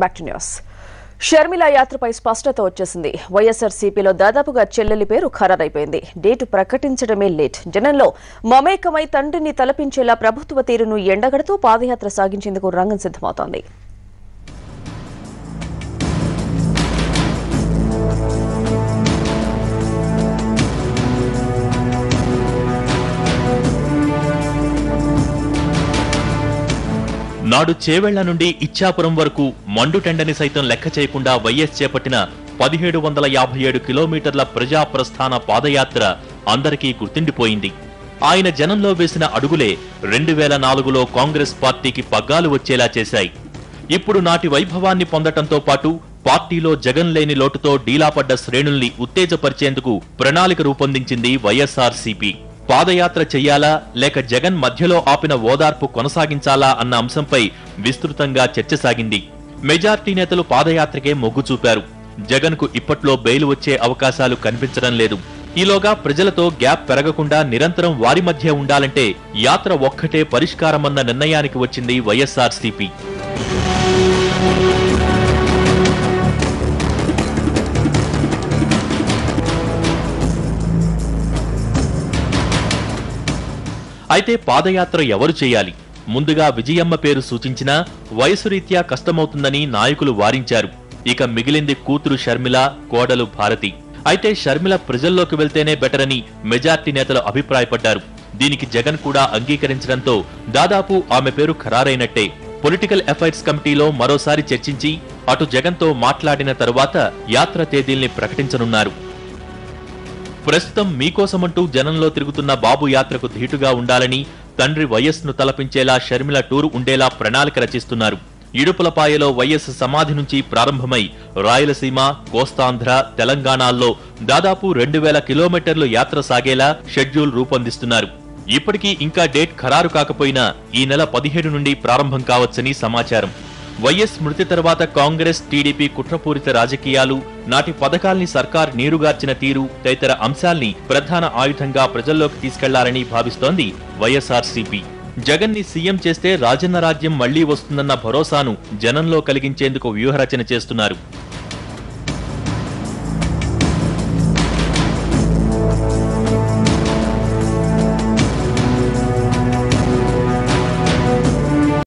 Back to news. Sharmila యాత్రపై స్పష్టత వచ్చేసింది. వైఎస్ఆర్సీపీలో దాదాపుగా చెల్లెలి పేరు ఖరారైపోయింది. Date ప్రకటించడమే late. జనంలో మమేకమై తండ్రిని తలపించేలా ప్రభుత్వ తీరును ఎండగడుతూ పాదయాత్ర సాగించేందుకు రంగం సిద్దమవుతోంది. నాడు చేవెళ్ల నుండి ఇచ్చాపురం వరకు మండుటెండని సైతం లెక్క చేయకుండా వైఎస్ చేపట్టిన 1757 కిలోమీటర్ల ప్రజా ప్రస్థాన పాదయాత్ర అందరికీ గుర్తుండిపోయింది. ఆయన జనంలో వేసిన అడుగులే 2004లో కాంగ్రెస్ పార్టీకి పగ్గాలు వచ్చేలా చేశాయి. ఇప్పుడు నాటి వైభవాన్ని పొందటంతో పాటు పార్టీలో జగన్ లేని లోటుతో డీలాపడ్డ శ్రేణుల్ని ఉత్తేజపరిచేందుకు ప్రణాళిక రూపొందించింది వైఎస్ఆర్సీపీ. పాదయాత్ర చెయ్యాలా లేక జగన్ మధ్యలో ఆపిన ఓదార్పు కొనసాగించాలా అన్న అంశంపై విస్తృతంగా చర్చ సాగింది. మెజార్టీ నేతలు పాదయాత్రకే మొగ్గు చూపారు. జగన్ కు ఇప్పట్లో బెయిల్ వచ్చే అవకాశాలు కనిపించడం లేదు. ఈలోగా ప్రజలతో గ్యాప్ పెరగకుండా నిరంతరం వారి మధ్య ఉండాలంటే యాత్ర ఒక్కటే పరిష్కారమన్న నిర్ణయానికి వచ్చింది వైఎస్ఆర్సీపీ. అయితే పాదయాత్ర ఎవరు చేయాలి? ముందుగా విజయమ్మ పేరు సూచించినా వయసు రీత్యా కష్టమవుతుందని నాయకులు వారించారు. ఇక మిగిలింది కూతురు షర్మిల, కోడలు భారతి. అయితే షర్మిల ప్రజల్లోకి వెళ్తేనే బెటర్ అని మెజార్టీ నేతలు అభిప్రాయపడ్డారు. దీనికి జగన్ కూడా అంగీకరించడంతో దాదాపు ఆమె పేరు ఖరారైనట్టే. పొలిటికల్ అఫైర్స్ కమిటీలో మరోసారి చర్చించి అటు జగన్తో మాట్లాడిన తరువాత యాత్ర తేదీల్ని ప్రకటించనున్నారు. ప్రస్తుతం మీకోసమంటూ జనంలో తిరుగుతున్న బాబు యాత్రకు ధీటుగా ఉండాలని తండ్రి వైఎస్ ను తలపించేలా షర్మిల టూరు ఉండేలా ప్రణాళిక రచిస్తున్నారు. ఇడుపులపాయలో వైఎస్ సమాధి నుంచి ప్రారంభమై రాయలసీమ, కోస్తాంధ్ర, తెలంగాణల్లో దాదాపు 2000 కిలోమీటర్లు యాత్ర సాగేలా షెడ్యూల్ రూపొందిస్తున్నారు. ఇప్పటికీ ఇంకా డేట్ ఖరారు కాకపోయినా ఈ నెల 17 నుండి ప్రారంభం కావచ్చని సమాచారం. వైఎస్ మృతి తర్వాత కాంగ్రెస్, టీడీపీ కుట్రపూరిత రాజకీయాలు, నాటి పథకాల్ని సర్కార్ నీరుగార్చిన తీరు తదితర అంశాల్ని ప్రధాన ఆయుధంగా ప్రజల్లోకి తీసుకెళ్లాలని భావిస్తోంది వైఎస్ఆర్సీపీ. జగన్ ని సీఎం చేస్తే రాజన్న రాజ్యం మళ్లీ వస్తుందన్న భరోసాను జనంలో కలిగించేందుకు వ్యూహరచన చేస్తున్నారు.